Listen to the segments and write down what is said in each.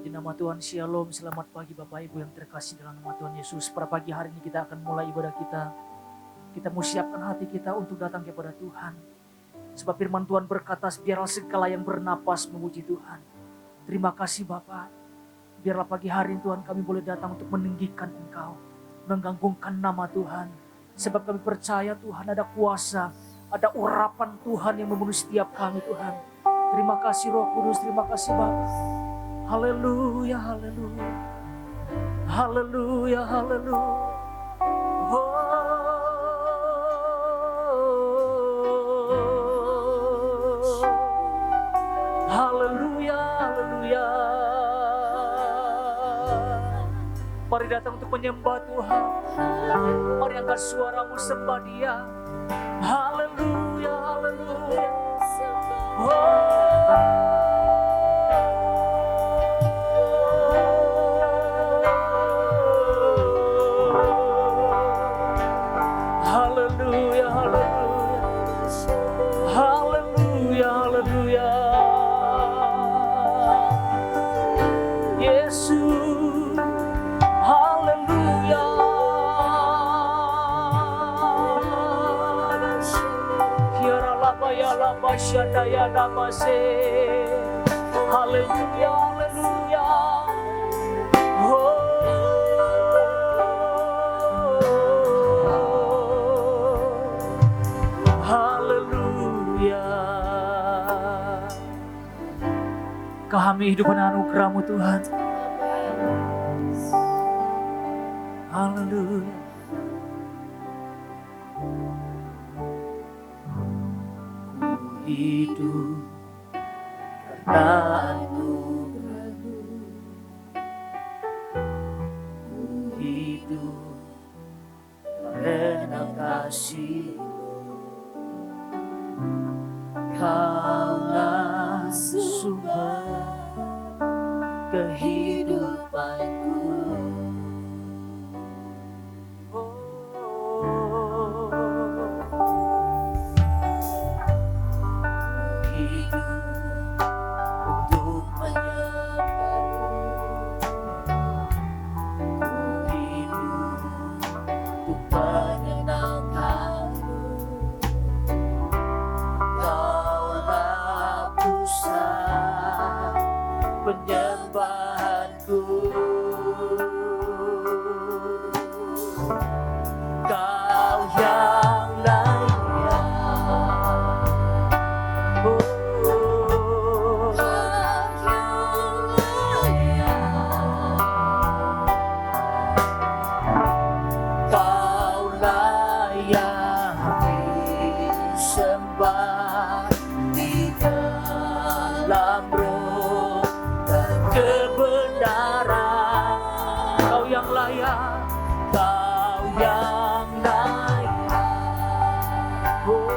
Puji nama Tuhan, Shalom, selamat pagi Bapak Ibu yang terkasih dalam nama Tuhan Yesus. Pada pagi hari ini kita akan mulai ibadah kita. Kita mau siapkan hati kita untuk datang kepada Tuhan. Sebab firman Tuhan berkata, biarlah segala yang bernapas memuji Tuhan. Terima kasih Bapak. Biarlah pagi hari ini Tuhan kami boleh datang untuk meninggikan Engkau, menggantungkan nama Tuhan. Sebab kami percaya Tuhan ada kuasa, ada urapan Tuhan yang membunuh setiap kami Tuhan. Terima kasih Roh Kudus, terima kasih Bapak. Haleluya, haleluya, haleluya, haleluya. Oh. Haleluya, haleluya. Mari datang untuk menyembah Tuhan. Mari angkat suaramu sembah Dia. Haleluya, haleluya. Oh. Haleluya, haleluya. Haleluya, haleluya. Yesus, haleluya. Kiara laba ya laba syada ya laba se. Haleluya, haleluya. Oh. Kami hidup dengan anugerah-Mu Tuhan. Haleluya. Ku hidup karena anugerah-Mu. Ku hidup karena kasih-Mu. Kaulah sumber kehidupanku. Hidup untuk menyembah-Mu. Hidup untuk menyenangkan-Mu. Kaulah pusat penyembahanku. Kau yang layak. Oh, Kau yang layak. Kau layak disembah di dalam roh dan kebenaran. Kau yang layak, Kau yang layak. Oh,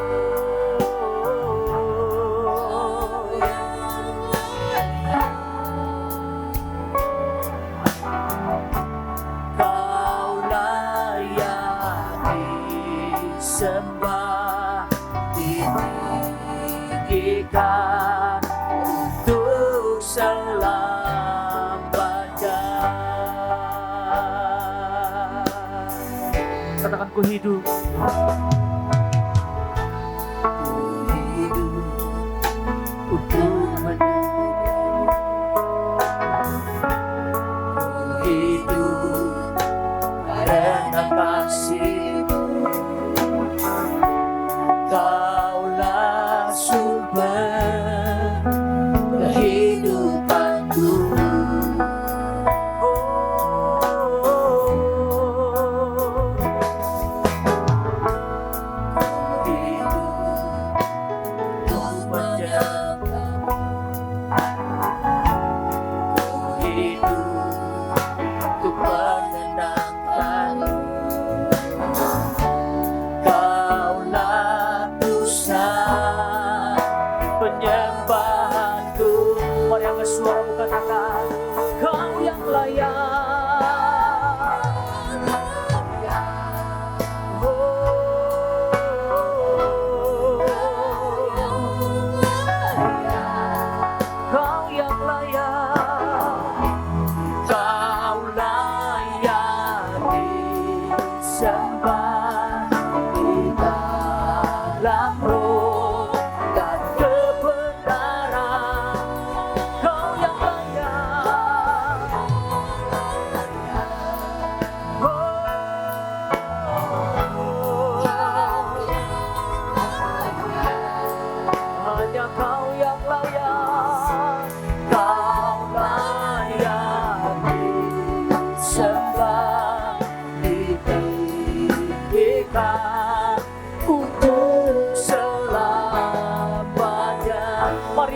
Kau layak disembah, ditinggikan untuk selamanya. Katakan ku hidup. Ku hidup untuk menyenangkan-Mu. Ku hidup karena kasih-Mu. Kaulah sumber kehidupanku. Penyembahanku. Mari angkat suaramu katakan, Kau yang layak. Oh, Kau yang layak.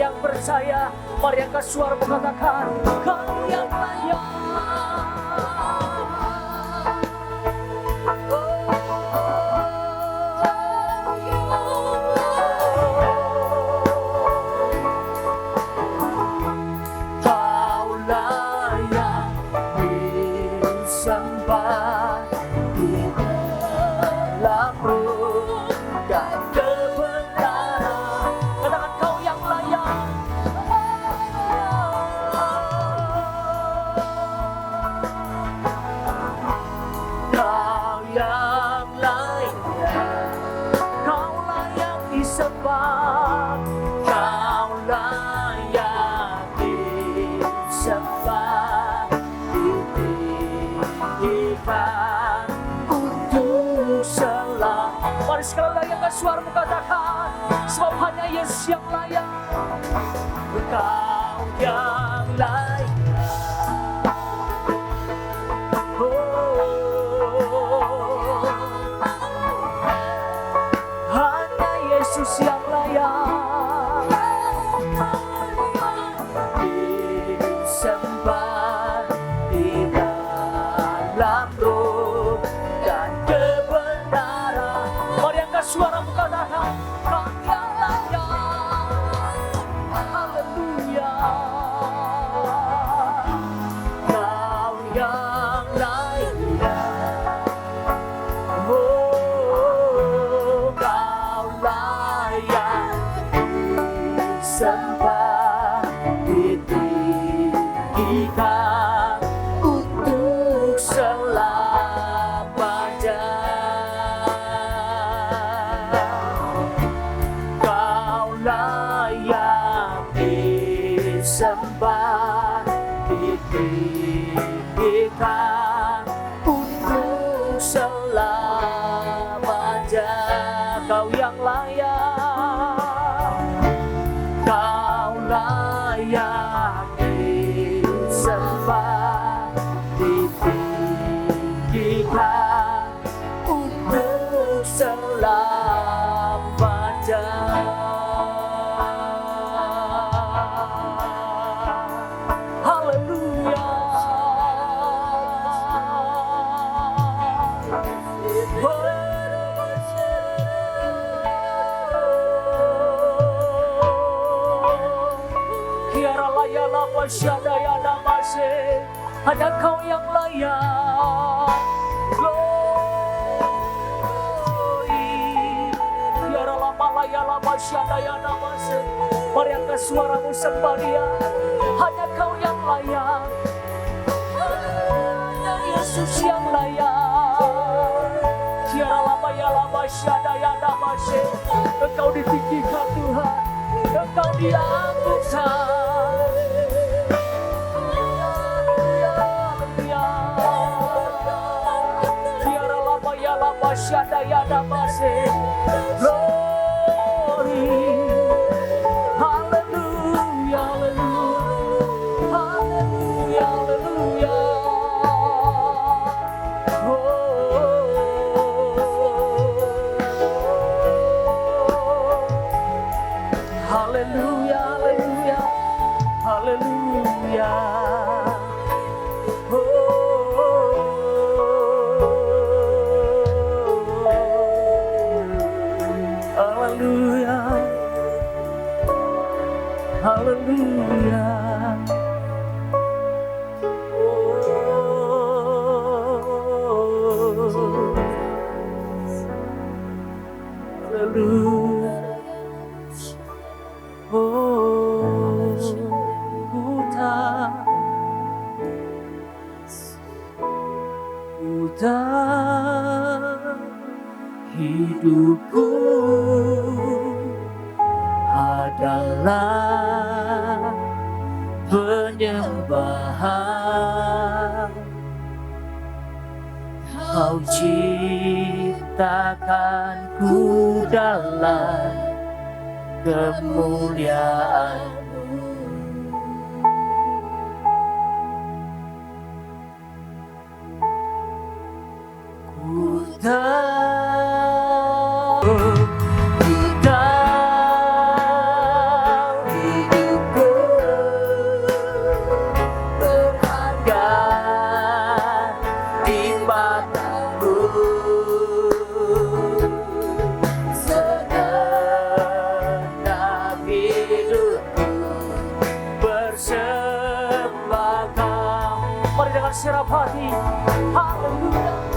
yang percaya, mari angkat suara mengatakan, Kau yang layak. Sekali lagi angkat suara katakan, sebab hanya Yesus yang layak. Kau yang layak. Hanya Yesus yang layak. Disembah di dalam roh dan kebenaran. Suara katakan, Kau yang layak. Haleluya. Kau yang layak. Oh, Kau layak disembah, ditinggikan untuk selamanya. Sembah, ditinggikan untuk selamanya. Kau yang layak, Kau layak disembah, ditinggikan untuk selamanya. Hanya Kau yang layak. Glory. Tiara lama laya lama syadaya namase. Mari angkat suaramu sembah Dia. Hanya Kau yang layak. Hanya Yesus yang layak. Tiara lama ya lama syadaya namase. Engkau ditinggikan Tuhan. Engkau dianggukan. Syadaya namase. Glory. Haleluya, haleluya, haleluya, haleluya. Haleluya, haleluya, haleluya. Haleluya. Haleluya. Hidupku adalah penyembahan. Kau ciptakanku dalam kemuliaan-Mu. Ku tahu hidupku persembahkan. Mari dengan serap hati, haleluya.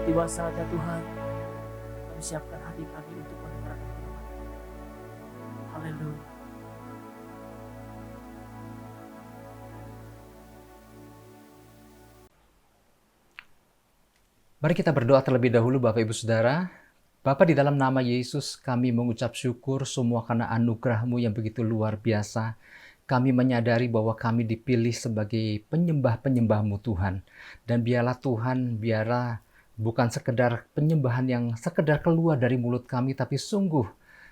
Tiba saatnya Tuhan, kami siapkan hati kami untuk mendengarkan firman. Haleluya. Mari kita berdoa terlebih dahulu Bapak Ibu Saudara. Bapa, di dalam nama Yesus kami mengucap syukur semua karena anugerah-Mu yang begitu luar biasa. Kami menyadari bahwa kami dipilih sebagai penyembah-penyembah-Mu Tuhan. Dan biarlah Tuhan, biarlah bukan sekedar penyembahan yang sekedar keluar dari mulut kami, tapi sungguh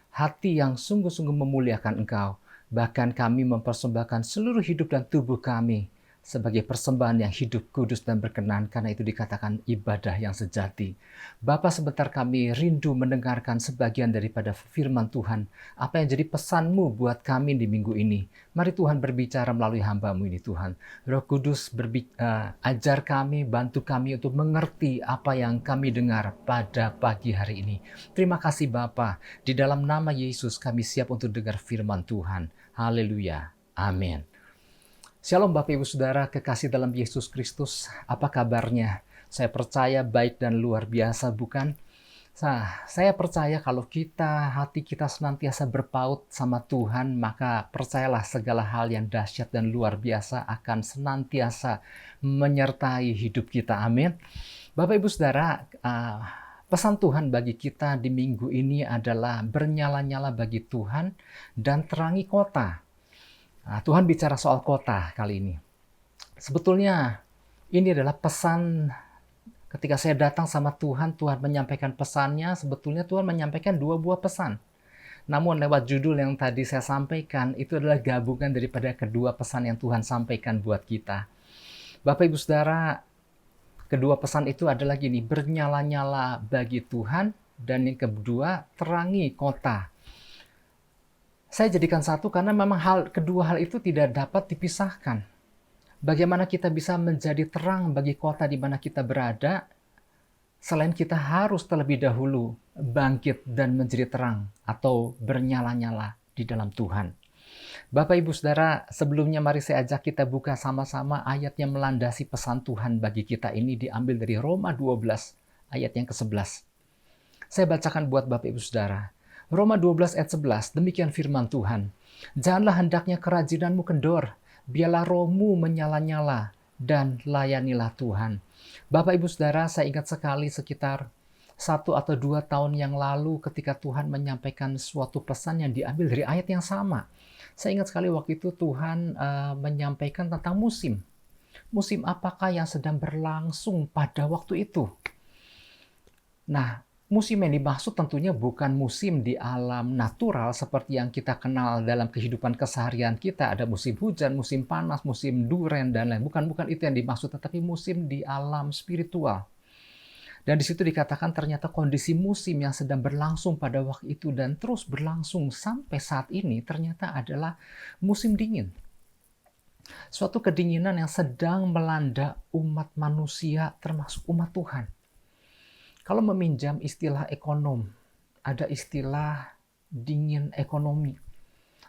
hati yang sungguh-sungguh memuliakan Engkau. Bahkan kami mempersembahkan seluruh hidup dan tubuh kami sebagai persembahan yang hidup, kudus, dan berkenan, karena itu dikatakan ibadah yang sejati. Bapa, sebentar kami rindu mendengarkan sebagian daripada firman Tuhan. Apa yang jadi pesan-Mu buat kami di minggu ini? Mari Tuhan berbicara melalui hamba-Mu ini Tuhan. Roh Kudus ajar kami, bantu kami untuk mengerti apa yang kami dengar pada pagi hari ini. Terima kasih Bapa. Di dalam nama Yesus kami siap untuk dengar firman Tuhan. Haleluya. Amin. Shalom Bapak Ibu Saudara, kekasih dalam Yesus Kristus, apa kabarnya? Saya percaya baik dan luar biasa, bukan? Saya percaya kalau hati kita senantiasa berpaut sama Tuhan, maka percayalah segala hal yang dahsyat dan luar biasa akan senantiasa menyertai hidup kita. Amin. Bapak Ibu Saudara, pesan Tuhan bagi kita di minggu ini adalah bernyala-nyala bagi Tuhan dan terangi kota. Tuhan bicara soal kota kali ini. Sebetulnya ini adalah pesan ketika saya datang sama Tuhan, Tuhan menyampaikan pesannya, sebetulnya Tuhan menyampaikan 2 buah pesan. Namun lewat judul yang tadi saya sampaikan, itu adalah gabungan daripada kedua pesan yang Tuhan sampaikan buat kita. Bapak Ibu Saudara, kedua pesan itu adalah gini, bernyala-nyala bagi Tuhan, dan yang kedua, terangi kota. Saya jadikan satu karena memang kedua hal itu tidak dapat dipisahkan. Bagaimana kita bisa menjadi terang bagi kota di mana kita berada, selain kita harus terlebih dahulu bangkit dan menjadi terang atau bernyala-nyala di dalam Tuhan. Bapak Ibu Saudara, sebelumnya mari saya ajak kita buka sama-sama ayat yang melandasi pesan Tuhan bagi kita ini, diambil dari Roma 12 ayat yang ke-11. Saya bacakan buat Bapak Ibu Saudara. Roma 12 ayat 11, demikian firman Tuhan. Janganlah hendaknya kerajinanmu kendor, biarlah rohmu menyala-nyala, dan layanilah Tuhan. Bapak Ibu Saudara, saya ingat sekali sekitar 1 atau 2 tahun yang lalu ketika Tuhan menyampaikan suatu pesan yang diambil dari ayat yang sama. Saya ingat sekali waktu itu Tuhan menyampaikan tentang musim. Musim apakah yang sedang berlangsung pada waktu itu? Nah, Musim yang dimaksud tentunya bukan musim di alam natural seperti yang kita kenal dalam kehidupan keseharian kita. Ada musim hujan, musim panas, musim duren, dan lain. Bukan itu yang dimaksud, tetapi musim di alam spiritual. Dan di situ dikatakan ternyata kondisi musim yang sedang berlangsung pada waktu itu dan terus berlangsung sampai saat ini ternyata adalah musim dingin. Suatu kedinginan yang sedang melanda umat manusia termasuk umat Tuhan. Kalau meminjam istilah ekonom, ada istilah dingin ekonomi.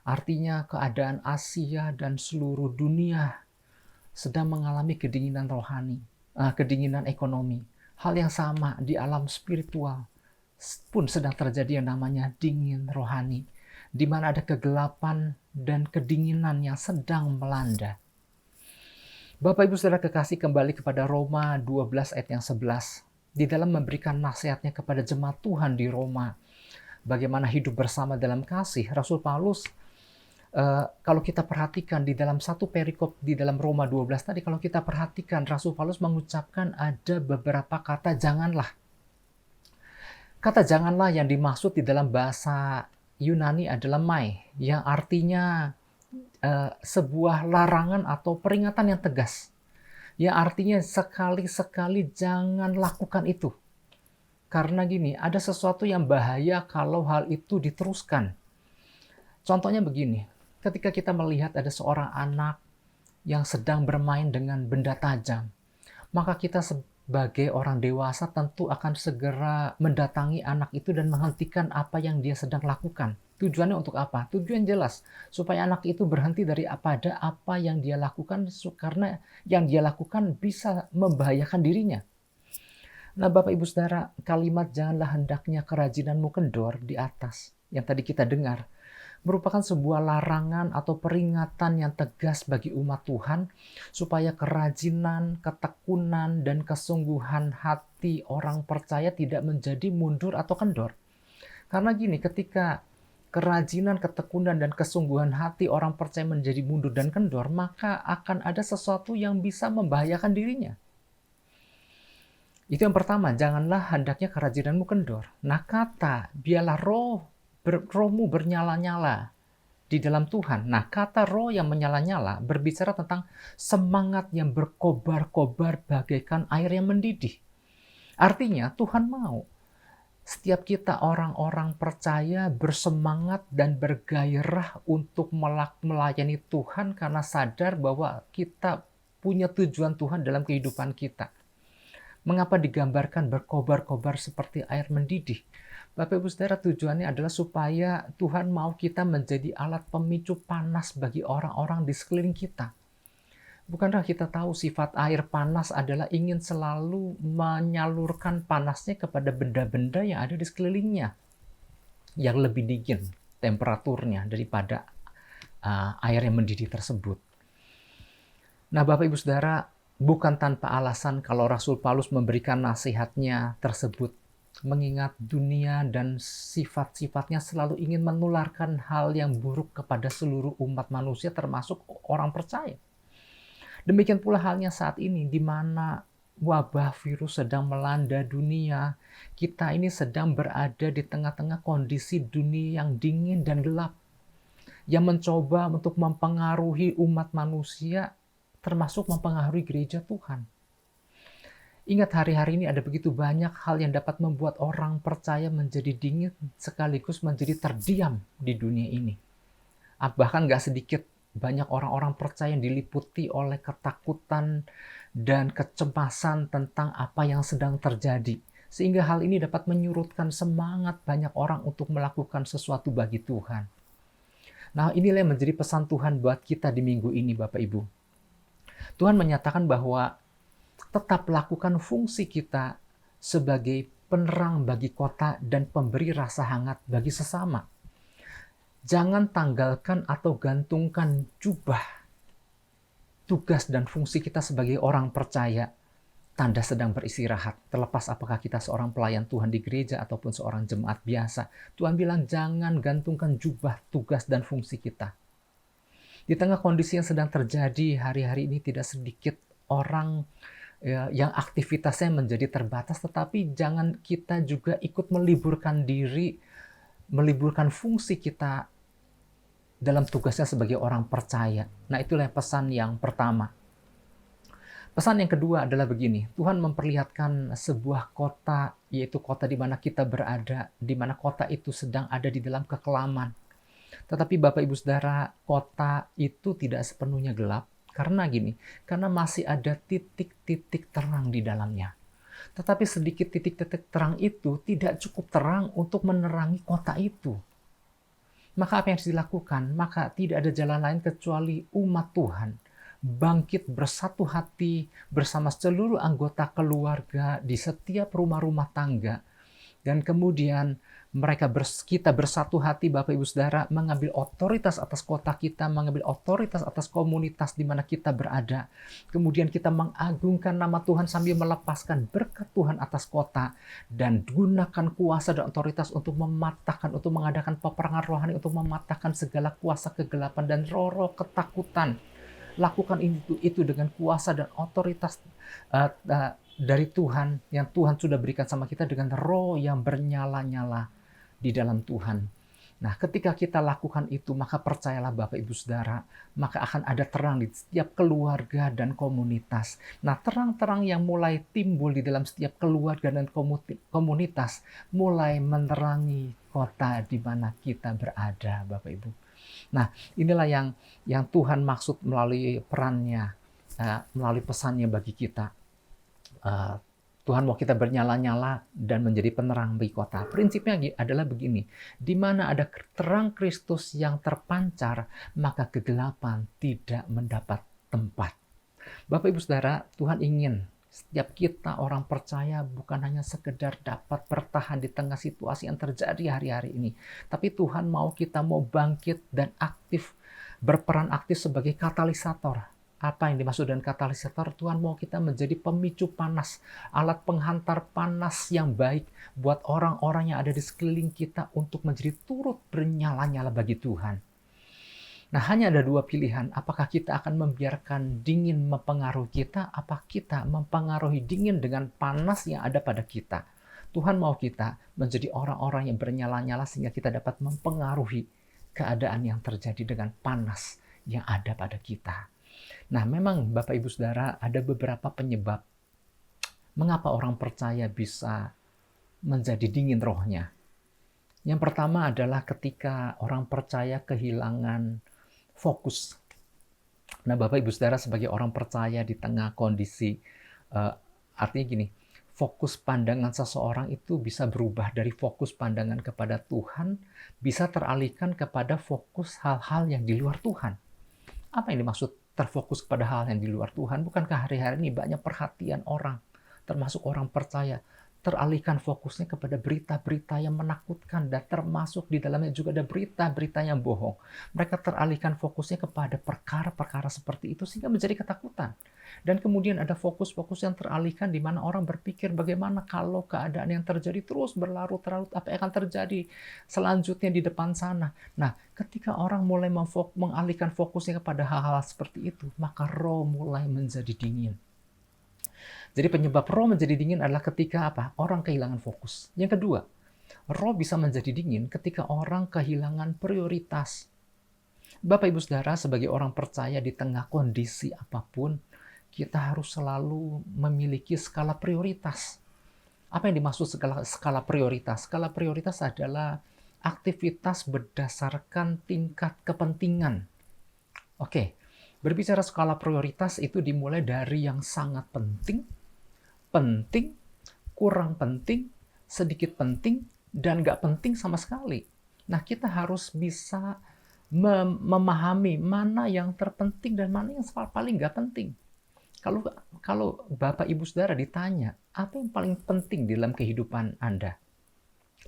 Artinya keadaan Asia dan seluruh dunia sedang mengalami kedinginan rohani, kedinginan ekonomi. Hal yang sama di alam spiritual pun sedang terjadi yang namanya dingin rohani, di mana ada kegelapan dan kedinginan yang sedang melanda. Bapak Ibu Saudara kekasih, kembali kepada Roma 12 ayat yang 11. Di dalam memberikan nasihatnya kepada jemaat Tuhan di Roma, bagaimana hidup bersama dalam kasih, Rasul Paulus, kalau kita perhatikan di dalam satu perikop di dalam Roma 12 tadi, kalau kita perhatikan Rasul Paulus mengucapkan ada beberapa kata janganlah. Kata janganlah yang dimaksud di dalam bahasa Yunani adalah mai, yang artinya sebuah larangan atau peringatan yang tegas. Ya artinya sekali-sekali jangan lakukan itu. Karena gini, ada sesuatu yang bahaya kalau hal itu diteruskan. Contohnya begini, ketika kita melihat ada seorang anak yang sedang bermain dengan benda tajam, maka kita sebagai orang dewasa tentu akan segera mendatangi anak itu dan menghentikan apa yang dia sedang lakukan. Tujuannya untuk apa? Tujuan jelas, supaya anak itu berhenti dari apa yang dia lakukan, karena yang dia lakukan bisa membahayakan dirinya. Nah, Bapak Ibu Saudara, kalimat janganlah hendaknya kerajinanmu kendor di atas, yang tadi kita dengar, merupakan sebuah larangan atau peringatan yang tegas bagi umat Tuhan, supaya kerajinan, ketekunan, dan kesungguhan hati orang percaya tidak menjadi mundur atau kendor. Karena gini, ketika kerajinan, ketekunan, dan kesungguhan hati orang percaya menjadi mundur dan kendor, maka akan ada sesuatu yang bisa membahayakan dirinya. Itu yang pertama, janganlah hendaknya kerajinanmu kendor. Nah, kata biarlah rohmu bernyala-nyala di dalam Tuhan. Nah, kata roh yang menyala-nyala berbicara tentang semangat yang berkobar-kobar bagaikan air yang mendidih. Artinya Tuhan mau setiap kita orang-orang percaya bersemangat dan bergairah untuk melayani Tuhan karena sadar bahwa kita punya tujuan Tuhan dalam kehidupan kita. Mengapa digambarkan berkobar-kobar seperti air mendidih? Bapak Ibu Saudara, tujuannya adalah supaya Tuhan mau kita menjadi alat pemicu panas bagi orang-orang di sekeliling kita. Bukankah kita tahu sifat air panas adalah ingin selalu menyalurkan panasnya kepada benda-benda yang ada di sekelilingnya, yang lebih dingin temperaturnya daripada air yang mendidih tersebut. Nah, Bapak Ibu Saudara, bukan tanpa alasan kalau Rasul Paulus memberikan nasihatnya tersebut, mengingat dunia dan sifat-sifatnya selalu ingin menularkan hal yang buruk kepada seluruh umat manusia termasuk orang percaya. Demikian pula halnya saat ini di mana wabah virus sedang melanda dunia. Kita ini sedang berada di tengah-tengah kondisi dunia yang dingin dan gelap, yang mencoba untuk mempengaruhi umat manusia, termasuk mempengaruhi gereja Tuhan. Ingat, hari-hari ini ada begitu banyak hal yang dapat membuat orang percaya menjadi dingin sekaligus menjadi terdiam di dunia ini. Bahkan gak sedikit banyak orang-orang percaya yang diliputi oleh ketakutan dan kecemasan tentang apa yang sedang terjadi. Sehingga hal ini dapat menyurutkan semangat banyak orang untuk melakukan sesuatu bagi Tuhan. Nah, inilah yang menjadi pesan Tuhan buat kita di minggu ini, Bapak Ibu. Tuhan menyatakan bahwa tetap lakukan fungsi kita sebagai penerang bagi kota dan pemberi rasa hangat bagi sesama. Jangan tanggalkan atau gantungkan jubah, tugas dan fungsi kita sebagai orang percaya, tanda sedang beristirahat, terlepas apakah kita seorang pelayan Tuhan di gereja ataupun seorang jemaat biasa. Tuhan bilang jangan gantungkan jubah, tugas dan fungsi kita. Di tengah kondisi yang sedang terjadi hari-hari ini, tidak sedikit orang ya, yang aktivitasnya menjadi terbatas, tetapi jangan kita juga ikut meliburkan diri, meliburkan fungsi kita dalam tugasnya sebagai orang percaya. Nah, itulah pesan yang pertama. Pesan yang kedua adalah begini, Tuhan memperlihatkan sebuah kota, yaitu kota di mana kita berada, di mana kota itu sedang ada di dalam kekelaman. Tetapi Bapak Ibu Saudara, kota itu tidak sepenuhnya gelap, karena gini, karena masih ada titik-titik terang di dalamnya. Tetapi sedikit titik-titik terang itu tidak cukup terang untuk menerangi kota itu. Maka apa yang harus dilakukan? Maka tidak ada jalan lain kecuali umat Tuhan bangkit bersatu hati bersama seluruh anggota keluarga di setiap rumah-rumah tangga. Dan kemudian kita bersatu hati Bapak Ibu Saudara mengambil otoritas atas kota kita, mengambil otoritas atas komunitas di mana kita berada. Kemudian kita mengagungkan nama Tuhan sambil melepaskan berkat Tuhan atas kota dan gunakan kuasa dan otoritas untuk mematahkan, untuk mengadakan peperangan rohani, untuk mematahkan segala kuasa kegelapan dan roh-roh ketakutan. Lakukan itu dengan kuasa dan otoritas dari Tuhan yang Tuhan sudah berikan sama kita dengan roh yang bernyala-nyala di dalam Tuhan. Nah, ketika kita lakukan itu, maka percayalah Bapak Ibu Saudara, maka akan ada terang di setiap keluarga dan komunitas. Nah, terang-terang yang mulai timbul di dalam setiap keluarga dan komunitas mulai menerangi kota di mana kita berada, Bapak Ibu. Nah, inilah yang Tuhan maksud melalui perannya, melalui pesannya bagi kita. Tuhan mau kita bernyala-nyala dan menjadi penerang bagi kota. Prinsipnya adalah begini, di mana ada terang Kristus yang terpancar, maka kegelapan tidak mendapat tempat. Bapak Ibu Saudara, Tuhan ingin setiap kita orang percaya bukan hanya sekedar dapat bertahan di tengah situasi yang terjadi hari-hari ini. Tapi Tuhan mau kita mau bangkit dan aktif, berperan aktif sebagai katalisator. Apa yang dimaksud dengan katalisator? Tuhan mau kita menjadi pemicu panas, alat penghantar panas yang baik buat orang-orang yang ada di sekeliling kita untuk menjadi turut bernyala-nyala bagi Tuhan. Nah, hanya ada dua pilihan. Apakah kita akan membiarkan dingin mempengaruhi kita? Apa kita mempengaruhi dingin dengan panas yang ada pada kita? Tuhan mau kita menjadi orang-orang yang bernyala-nyala sehingga kita dapat mempengaruhi keadaan yang terjadi dengan panas yang ada pada kita. Nah, memang Bapak Ibu Saudara ada beberapa penyebab mengapa orang percaya bisa menjadi dingin rohnya. Yang pertama adalah ketika orang percaya kehilangan fokus. Nah, Bapak Ibu Saudara sebagai orang percaya di tengah kondisi, artinya gini, fokus pandangan seseorang itu bisa berubah dari fokus pandangan kepada Tuhan, bisa teralihkan kepada fokus hal-hal yang di luar Tuhan. Apa yang dimaksud terfokus kepada hal yang di luar Tuhan? Bukankah hari-hari ini banyak perhatian orang, termasuk orang percaya, teralihkan fokusnya kepada berita-berita yang menakutkan dan termasuk di dalamnya juga ada berita-berita yang bohong. Mereka teralihkan fokusnya kepada perkara-perkara seperti itu sehingga menjadi ketakutan. Dan kemudian ada fokus-fokus yang teralihkan di mana orang berpikir bagaimana kalau keadaan yang terjadi terus berlarut-larut, apa yang akan terjadi selanjutnya di depan sana. Nah, ketika orang mulai mengalihkan fokusnya kepada hal-hal seperti itu, maka roh mulai menjadi dingin. Jadi penyebab roh menjadi dingin adalah ketika apa? Orang kehilangan fokus. Yang kedua, roh bisa menjadi dingin ketika orang kehilangan prioritas. Bapak Ibu Saudara, sebagai orang percaya di tengah kondisi apapun, kita harus selalu memiliki skala prioritas. Apa yang dimaksud skala prioritas? Skala prioritas adalah aktivitas berdasarkan tingkat kepentingan. Oke, berbicara skala prioritas itu dimulai dari yang sangat penting, kurang penting, sedikit penting, dan nggak penting sama sekali. Nah, kita harus bisa memahami mana yang terpenting dan mana yang paling nggak penting. Kalau Bapak Ibu Saudara ditanya, apa yang paling penting dalam kehidupan Anda?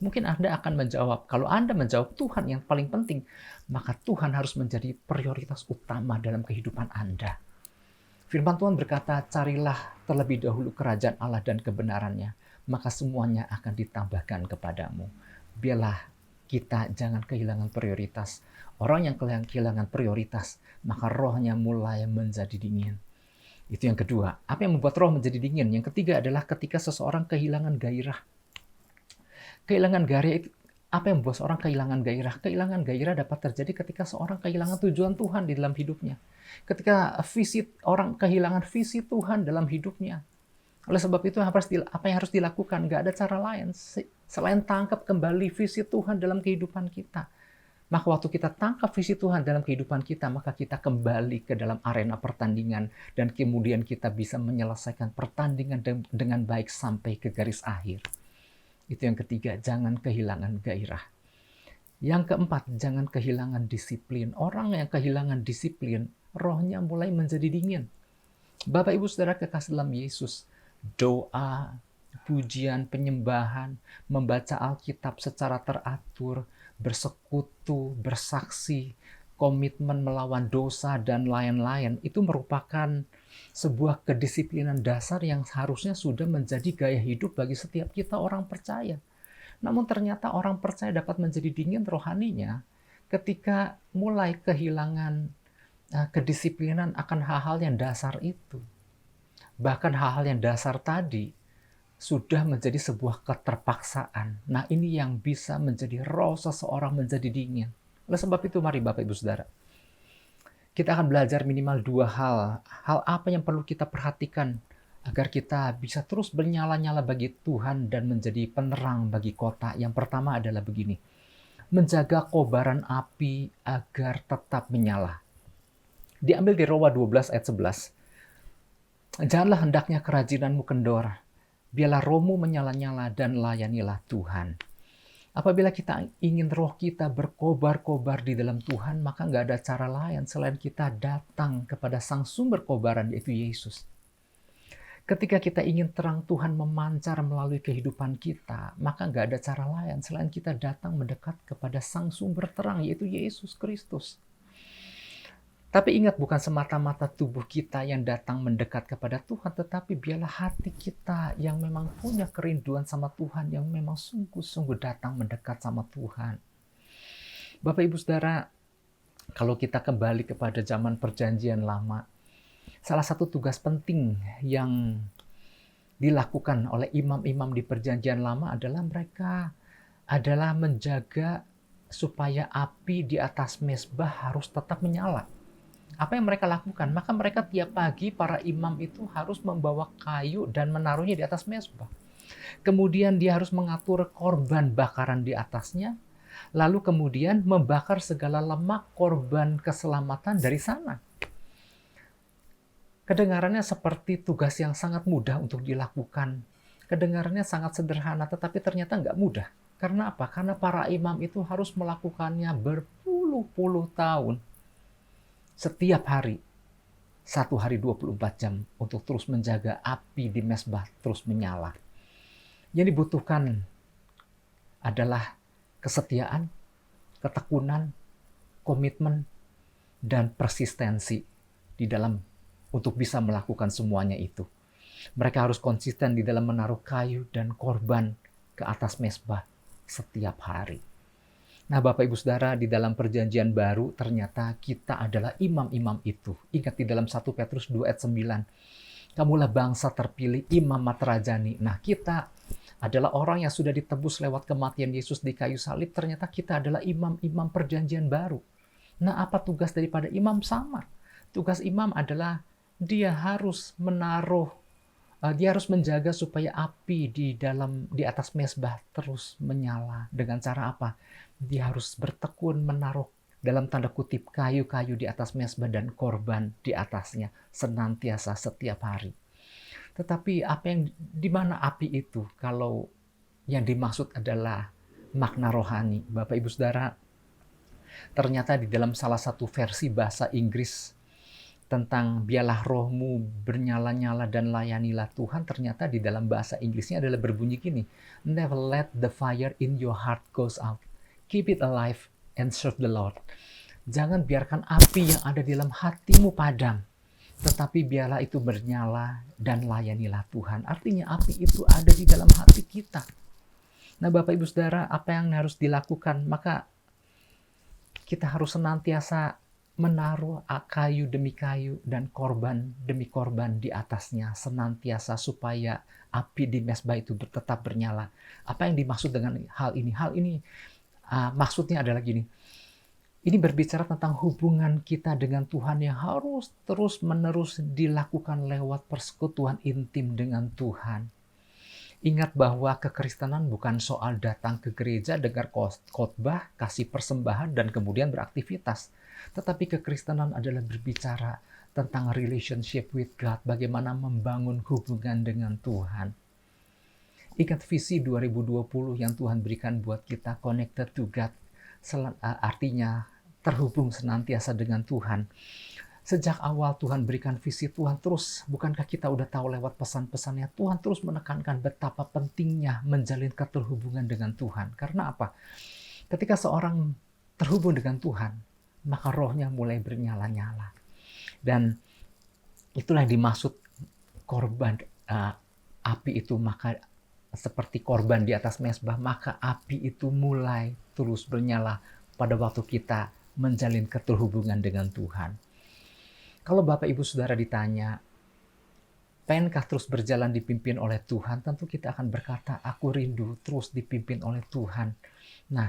Mungkin Anda akan menjawab, kalau Anda menjawab Tuhan yang paling penting, maka Tuhan harus menjadi prioritas utama dalam kehidupan Anda. Firman Tuhan berkata, carilah terlebih dahulu kerajaan Allah dan kebenarannya, maka semuanya akan ditambahkan kepadamu. Biarlah kita jangan kehilangan prioritas. Orang yang kehilangan prioritas, maka rohnya mulai menjadi dingin. Itu yang kedua. Apa yang membuat roh menjadi dingin? Yang ketiga adalah ketika seseorang kehilangan gairah. Kehilangan gairah itu, apa yang membuat seorang kehilangan gairah? Kehilangan gairah dapat terjadi ketika seorang kehilangan tujuan Tuhan di dalam hidupnya. Ketika orang kehilangan visi Tuhan dalam hidupnya. Oleh sebab itu apa yang harus dilakukan? Nggak ada cara lain selain tangkap kembali visi Tuhan dalam kehidupan kita. Maka waktu kita tangkap visi Tuhan dalam kehidupan kita, maka kita kembali ke dalam arena pertandingan dan kemudian kita bisa menyelesaikan pertandingan dengan baik sampai ke garis akhir. Itu yang ketiga, jangan kehilangan gairah. Yang keempat, jangan kehilangan disiplin. Orang yang kehilangan disiplin, rohnya mulai menjadi dingin. Bapak Ibu Saudara kekasih dalam Yesus, doa, pujian, penyembahan, membaca Alkitab secara teratur, bersekutu, bersaksi, komitmen melawan dosa, dan lain-lain, itu merupakan sebuah kedisiplinan dasar yang harusnya sudah menjadi gaya hidup bagi setiap kita orang percaya. Namun ternyata orang percaya dapat menjadi dingin rohaninya ketika mulai kehilangan kedisiplinan akan hal-hal yang dasar itu. Bahkan hal-hal yang dasar tadi sudah menjadi sebuah keterpaksaan. Nah, ini yang bisa menjadi roh seseorang menjadi dingin. Oleh sebab itu, mari Bapak Ibu Saudara, kita akan belajar minimal 2 hal. Hal apa yang perlu kita perhatikan agar kita bisa terus bernyala-nyala bagi Tuhan dan menjadi penerang bagi kota. Yang pertama adalah begini, menjaga kobaran api agar tetap menyala. Diambil di Roma 12 ayat 11. Janganlah hendaknya kerajinanmu kendor, biarlah rohmu menyala-nyala dan layanilah Tuhan. Apabila kita ingin roh kita berkobar-kobar di dalam Tuhan, maka nggak ada cara lain selain kita datang kepada sang sumber kobaran, yaitu Yesus. Ketika kita ingin terang Tuhan memancar melalui kehidupan kita, maka nggak ada cara lain selain kita datang mendekat kepada sang sumber terang, yaitu Yesus Kristus. Tapi ingat, bukan semata-mata tubuh kita yang datang mendekat kepada Tuhan, tetapi biarlah hati kita yang memang punya kerinduan sama Tuhan, yang memang sungguh-sungguh datang mendekat sama Tuhan. Bapak Ibu Saudara, kalau kita kembali kepada zaman perjanjian lama, salah satu tugas penting yang dilakukan oleh imam-imam di perjanjian lama adalah mereka adalah menjaga supaya api di atas mezbah harus tetap menyala. Apa yang mereka lakukan? Maka mereka tiap pagi para imam itu harus membawa kayu dan menaruhnya di atas mezbah. Kemudian dia harus mengatur korban bakaran di atasnya, lalu kemudian membakar segala lemak korban keselamatan dari sana. Kedengarannya seperti tugas yang sangat mudah untuk dilakukan. Kedengarannya sangat sederhana, tetapi ternyata nggak mudah. Karena apa? Karena para imam itu harus melakukannya berpuluh-puluh tahun. Setiap hari, 1 hari 24 jam untuk terus menjaga api di mezbah terus menyala. Yang dibutuhkan adalah kesetiaan, ketekunan, komitmen, dan persistensi di dalam untuk bisa melakukan semuanya itu. Mereka harus konsisten di dalam menaruh kayu dan korban ke atas mezbah setiap hari. Nah, Bapak Ibu Saudara, di dalam perjanjian baru ternyata kita adalah imam-imam itu. Ingat di dalam 1 Petrus 2 ayat 9. Kamulah bangsa terpilih, imam materajani. Nah, kita adalah orang yang sudah ditebus lewat kematian Yesus di kayu salib. Ternyata kita adalah imam-imam perjanjian baru. Nah, apa tugas daripada imam? Sama. Tugas imam adalah dia harus dia harus menjaga supaya api di atas mezbah terus menyala. Dengan cara apa? Dia harus bertekun menaruh dalam tanda kutip kayu-kayu di atas mezbah dan korban di atasnya senantiasa setiap hari. Tetapi di mana api itu? Kalau yang dimaksud adalah makna rohani, Bapak Ibu Saudara, ternyata di dalam salah satu versi bahasa Inggris tentang biarlah rohmu bernyala-nyala dan layanilah Tuhan, ternyata di dalam bahasa Inggrisnya adalah berbunyi gini, never let the fire in your heart goes out. Keep it alive and serve the Lord. Jangan biarkan api yang ada di dalam hatimu padam, tetapi biarlah itu bernyala dan layanilah Tuhan. Artinya api itu ada di dalam hati kita. Nah, Bapak Ibu Saudara, apa yang harus dilakukan? Maka kita harus senantiasa menaruh kayu demi kayu dan korban demi korban di atasnya senantiasa supaya api di mezbah itu tetap bernyala. Apa yang dimaksud dengan hal ini? Hal ini maksudnya adalah gini. Ini berbicara tentang hubungan kita dengan Tuhan yang harus terus-menerus dilakukan lewat persekutuan intim dengan Tuhan. Ingat bahwa kekristenan bukan soal datang ke gereja, dengar khotbah, kasih persembahan, dan kemudian beraktivitas. Tetapi kekristenan adalah berbicara tentang relationship with God, bagaimana membangun hubungan dengan Tuhan. Ingat visi 2020 yang Tuhan berikan buat kita, connected to God, artinya terhubung senantiasa dengan Tuhan. Sejak awal Tuhan berikan visi, Tuhan terus, bukankah kita udah tahu lewat pesan-pesannya, Tuhan terus menekankan betapa pentingnya menjalin keterhubungan dengan Tuhan. Karena apa? Ketika seorang terhubung dengan Tuhan, maka rohnya mulai bernyala-nyala. Dan itulah yang dimaksud korban api itu, maka seperti korban di atas mezbah, maka api itu mulai terus bernyala pada waktu kita menjalin keterhubungan dengan Tuhan. Kalau Bapak Ibu Saudara ditanya, pengenkah terus berjalan dipimpin oleh Tuhan? Tentu kita akan berkata, aku rindu terus dipimpin oleh Tuhan. Nah,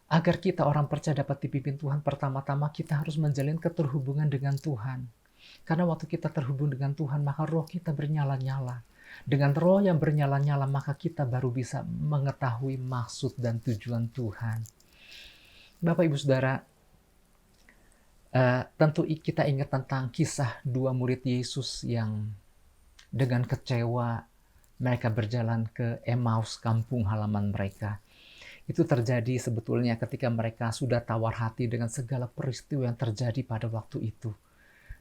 agar kita orang percaya dapat dipimpin Tuhan, pertama-tama kita harus menjalin keterhubungan dengan Tuhan. Karena waktu kita terhubung dengan Tuhan, maka roh kita bernyala-nyala. Dengan roh yang bernyala-nyala, maka kita baru bisa mengetahui maksud dan tujuan Tuhan. Bapak Ibu Saudara, tentu kita ingat tentang kisah dua murid Yesus yang dengan kecewa mereka berjalan ke Emmaus, kampung halaman mereka. Itu terjadi sebetulnya ketika mereka sudah tawar hati dengan segala peristiwa yang terjadi pada waktu itu.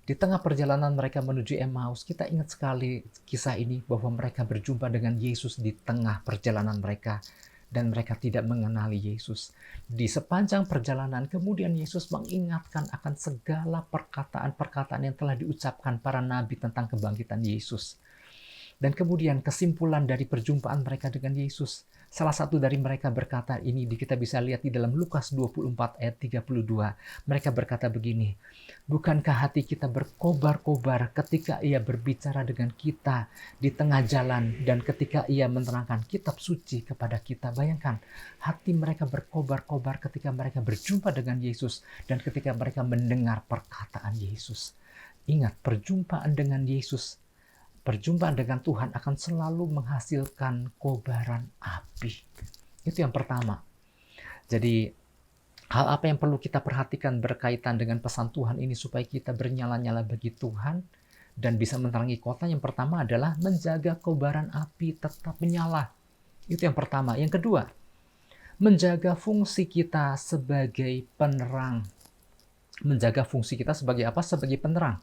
Di tengah perjalanan mereka menuju Emmaus, kita ingat sekali kisah ini bahwa mereka berjumpa dengan Yesus di tengah perjalanan mereka. Dan mereka tidak mengenali Yesus. Di sepanjang perjalanan, kemudian Yesus mengingatkan akan segala perkataan-perkataan yang telah diucapkan para nabi tentang kebangkitan Yesus. Dan kemudian kesimpulan dari perjumpaan mereka dengan Yesus, salah satu dari mereka berkata, ini kita bisa lihat di dalam Lukas 24 ayat 32. Mereka berkata begini, bukankah hati kita berkobar-kobar ketika ia berbicara dengan kita di tengah jalan dan ketika ia menerangkan kitab suci kepada kita? Bayangkan, hati mereka berkobar-kobar ketika mereka berjumpa dengan Yesus dan ketika mereka mendengar perkataan Yesus. Ingat, perjumpaan dengan Yesus, perjumpaan dengan Tuhan akan selalu menghasilkan kobaran api. Itu yang pertama. Jadi, hal apa yang perlu kita perhatikan berkaitan dengan pesan Tuhan ini supaya kita bernyala-nyala bagi Tuhan dan bisa menerangi kota? Yang pertama adalah menjaga kobaran api tetap menyala. Itu yang pertama. Yang kedua, menjaga fungsi kita sebagai penerang. Menjaga fungsi kita sebagai apa? Sebagai penerang.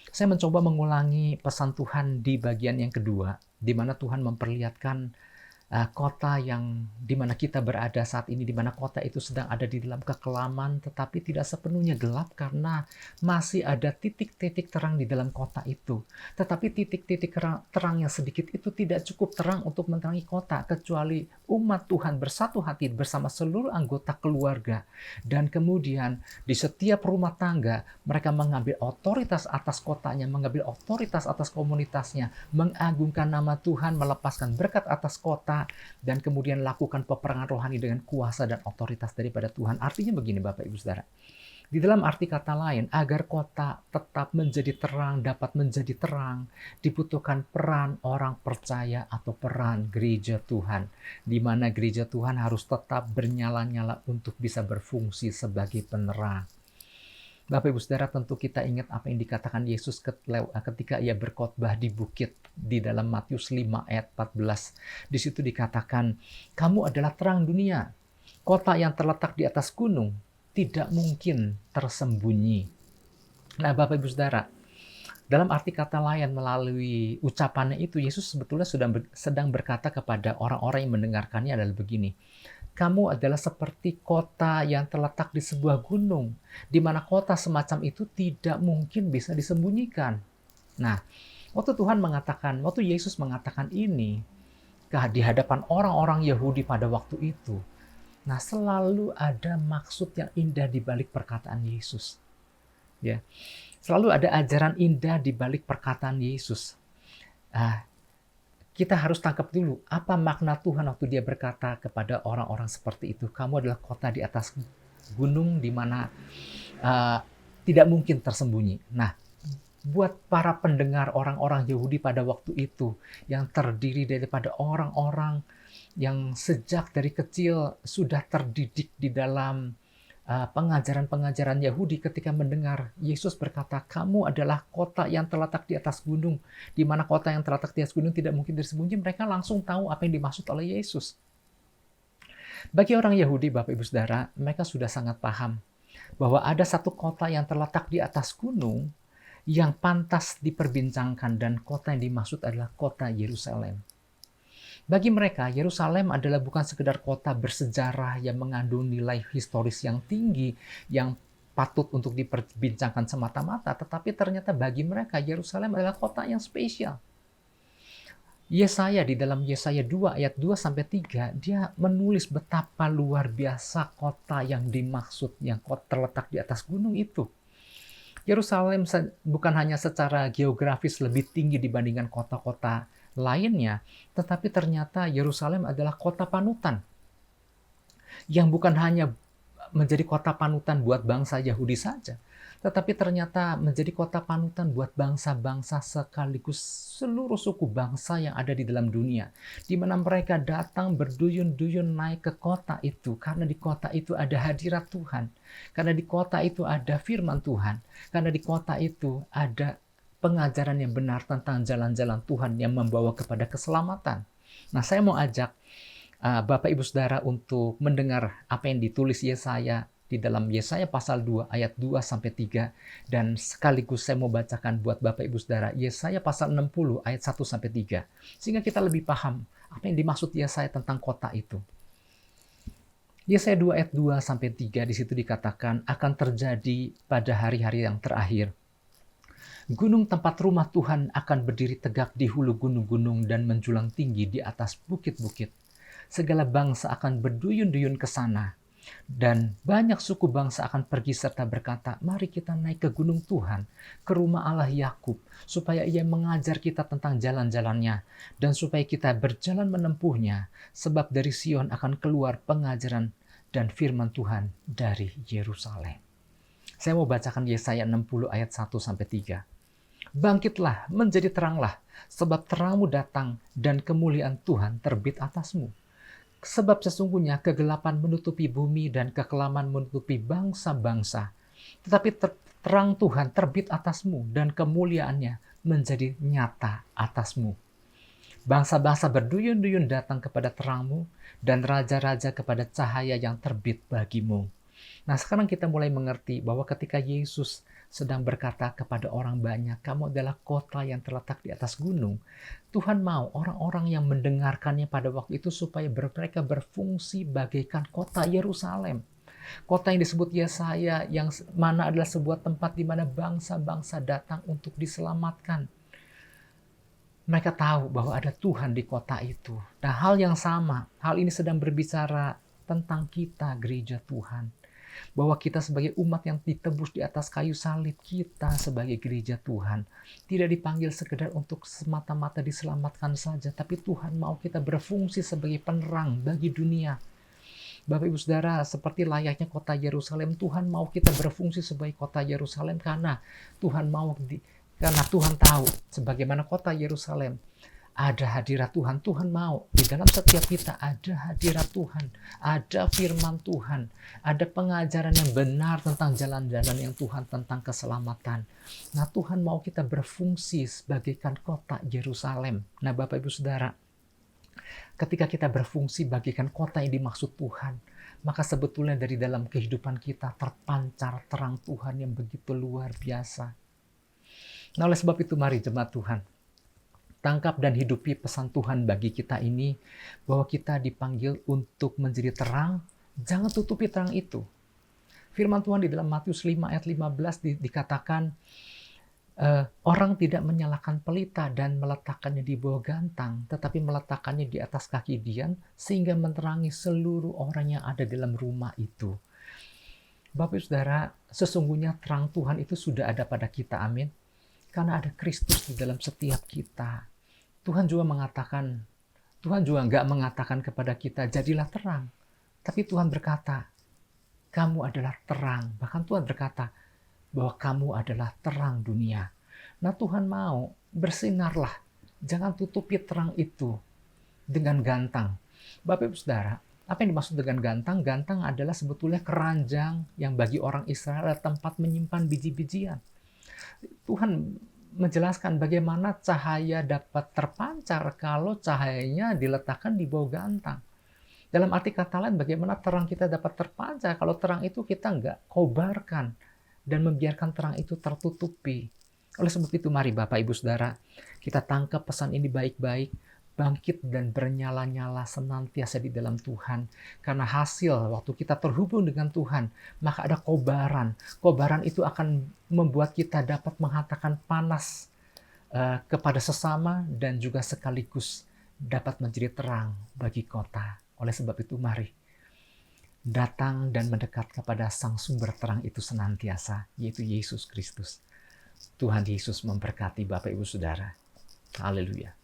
Saya mencoba mengulangi pesan Tuhan di bagian yang kedua, di mana Tuhan memperlihatkan kota yang di mana kita berada saat ini, di mana kota itu sedang ada di dalam kekelaman, tetapi tidak sepenuhnya gelap karena masih ada titik-titik terang di dalam kota itu. Tetapi titik-titik terang yang sedikit itu tidak cukup terang untuk menerangi kota, kecuali umat Tuhan bersatu hati bersama seluruh anggota keluarga. Dan kemudian di setiap rumah tangga, mereka mengambil otoritas atas kotanya, mengambil otoritas atas komunitasnya, mengagungkan nama Tuhan, melepaskan berkat atas kota, dan kemudian lakukan peperangan rohani dengan kuasa dan otoritas daripada Tuhan. Artinya begini Bapak Ibu Saudara, di dalam arti kata lain, agar kota tetap menjadi terang, dapat menjadi terang, dibutuhkan peran orang percaya atau peran gereja Tuhan, di mana gereja Tuhan harus tetap bernyala-nyala untuk bisa berfungsi sebagai penerang. Bapak Ibu Saudara, tentu kita ingat apa yang dikatakan Yesus ketika ia berkhotbah di bukit di dalam Matius 5 ayat 14. Di situ dikatakan, kamu adalah terang dunia. Kota yang terletak di atas gunung tidak mungkin tersembunyi. Nah, Bapak Ibu Saudara, dalam arti kata lain melalui ucapannya itu, Yesus sebetulnya sedang berkata kepada orang-orang yang mendengarkannya adalah begini. Kamu adalah seperti kota yang terletak di sebuah gunung, di mana kota semacam itu tidak mungkin bisa disembunyikan. Nah, waktu Yesus mengatakan ini di hadapan orang-orang Yahudi pada waktu itu, nah selalu ada maksud yang indah di balik perkataan Yesus. Ya, selalu ada ajaran indah di balik perkataan Yesus. Ah, kita harus tangkap dulu apa makna Tuhan waktu dia berkata kepada orang-orang seperti itu. Kamu adalah kota di atas gunung di mana uh, tidak mungkin tersembunyi. Nah, buat para pendengar orang-orang Yahudi pada waktu itu yang terdiri daripada orang-orang yang sejak dari kecil sudah terdidik di dalam pengajaran-pengajaran Yahudi, ketika mendengar Yesus berkata, kamu adalah kota yang terletak di atas gunung, di mana kota yang terletak di atas gunung tidak mungkin tersembunyi, mereka langsung tahu apa yang dimaksud oleh Yesus. Bagi orang Yahudi, Bapak Ibu Saudara, mereka sudah sangat paham bahwa ada satu kota yang terletak di atas gunung yang pantas diperbincangkan, dan kota yang dimaksud adalah kota Yerusalem. Bagi mereka, Yerusalem adalah bukan sekedar kota bersejarah yang mengandung nilai historis yang tinggi, yang patut untuk diperbincangkan semata-mata, tetapi ternyata bagi mereka Yerusalem adalah kota yang spesial. Yesaya di dalam Yesaya 2 ayat 2 sampai 3, dia menulis betapa luar biasa kota yang dimaksud, yang terletak di atas gunung itu. Yerusalem bukan hanya secara geografis lebih tinggi dibandingkan kota-kota lainnya, tetapi ternyata Yerusalem adalah kota panutan yang bukan hanya menjadi kota panutan buat bangsa Yahudi saja, tetapi ternyata menjadi kota panutan buat bangsa-bangsa sekaligus seluruh suku bangsa yang ada di dalam dunia, di mana mereka datang berduyun-duyun naik ke kota itu, karena di kota itu ada hadirat Tuhan, karena di kota itu ada firman Tuhan, karena di kota itu ada pengajaran yang benar tentang jalan-jalan Tuhan yang membawa kepada keselamatan. Nah, saya mau ajak Bapak Ibu Saudara untuk mendengar apa yang ditulis Yesaya di dalam Yesaya pasal 2 ayat 2 sampai 3, dan sekaligus saya mau bacakan buat Bapak Ibu Saudara Yesaya pasal 60 ayat 1 sampai 3, sehingga kita lebih paham apa yang dimaksud Yesaya tentang kota itu. Yesaya 2 ayat 2 sampai 3, di situ dikatakan akan terjadi pada hari-hari yang terakhir. Gunung tempat rumah Tuhan akan berdiri tegak di hulu gunung-gunung dan menjulang tinggi di atas bukit-bukit. Segala bangsa akan berduyun-duyun ke sana, dan banyak suku bangsa akan pergi serta berkata, mari kita naik ke gunung Tuhan, ke rumah Allah Yakub, supaya Ia mengajar kita tentang jalan-jalannya, dan supaya kita berjalan menempuhnya, sebab dari Sion akan keluar pengajaran dan firman Tuhan dari Yerusalem. Saya mau bacakan Yesaya 60 ayat 1 sampai 3. Bangkitlah, menjadi teranglah, sebab terangmu datang dan kemuliaan Tuhan terbit atasmu. Sebab sesungguhnya kegelapan menutupi bumi dan kekelaman menutupi bangsa-bangsa. Tetapi terang Tuhan terbit atasmu dan kemuliaannya menjadi nyata atasmu. Bangsa-bangsa berduyun-duyun datang kepada terangmu dan raja-raja kepada cahaya yang terbit bagimu. Nah, sekarang kita mulai mengerti bahwa ketika Yesus sedang berkata kepada orang banyak, kamu adalah kota yang terletak di atas gunung, Tuhan mau orang-orang yang mendengarkannya pada waktu itu supaya mereka berfungsi bagaikan kota Yerusalem. Kota yang disebut Yesaya, yang mana adalah sebuah tempat di mana bangsa-bangsa datang untuk diselamatkan. Mereka tahu bahwa ada Tuhan di kota itu. Nah, hal yang sama, hal ini sedang berbicara tentang kita, gereja Tuhan. Bahwa kita sebagai umat yang ditebus di atas kayu salib, kita sebagai gereja Tuhan tidak dipanggil sekedar untuk semata-mata diselamatkan saja, tapi Tuhan mau kita berfungsi sebagai penerang bagi dunia. Bapak Ibu Saudara, seperti layaknya kota Yerusalem, Tuhan mau kita berfungsi sebagai kota Yerusalem karena Tuhan tahu sebagaimana kota Yerusalem ada hadirat Tuhan. Tuhan mau di dalam setiap kita ada hadirat Tuhan, ada firman Tuhan, ada pengajaran yang benar tentang jalan-jalan yang Tuhan, tentang keselamatan. Nah, Tuhan mau kita berfungsi sebagaikan kota Yerusalem. Nah, Bapak Ibu Saudara, ketika kita berfungsi bagaikan kota yang dimaksud Tuhan, maka sebetulnya dari dalam kehidupan kita terpancar terang Tuhan yang begitu luar biasa. Nah, oleh sebab itu mari jemaat Tuhan, tangkap dan hidupi pesan Tuhan bagi kita ini, bahwa kita dipanggil untuk menjadi terang, jangan tutupi terang itu. Firman Tuhan di dalam Matius 5 ayat 15 dikatakan, orang tidak menyalakan pelita dan meletakkannya di bawah gantang, tetapi meletakkannya di atas kaki dian, sehingga menerangi seluruh orang yang ada dalam rumah itu. Bapak Ibu Saudara, sesungguhnya terang Tuhan itu sudah ada pada kita, amin. Karena ada Kristus di dalam setiap kita. Tuhan juga nggak mengatakan kepada kita, jadilah terang. Tapi Tuhan berkata, kamu adalah terang. Bahkan Tuhan berkata bahwa kamu adalah terang dunia. Nah, Tuhan mau bersinarlah. Jangan tutupi terang itu dengan gantang. Bapak Ibu Saudara, apa yang dimaksud dengan gantang? Gantang adalah sebetulnya keranjang yang bagi orang Israel adalah tempat menyimpan biji-bijian. Tuhan menjelaskan bagaimana cahaya dapat terpancar kalau cahayanya diletakkan di bawah gantang. Dalam arti kata lain, bagaimana terang kita dapat terpancar kalau terang itu kita nggak kobarkan dan membiarkan terang itu tertutupi. Oleh sebab itu, mari Bapak Ibu Saudara, kita tangkap pesan ini baik-baik, bangkit dan bernyala-nyala senantiasa di dalam Tuhan. Karena hasil waktu kita terhubung dengan Tuhan, maka ada kobaran. Kobaran itu akan membuat kita dapat mengatakan panas kepada sesama dan juga sekaligus dapat menjadi terang bagi kota. Oleh sebab itu, mari datang dan mendekat kepada Sang Sumber terang itu senantiasa, yaitu Yesus Kristus. Tuhan Yesus memberkati Bapak Ibu Saudara. Haleluya.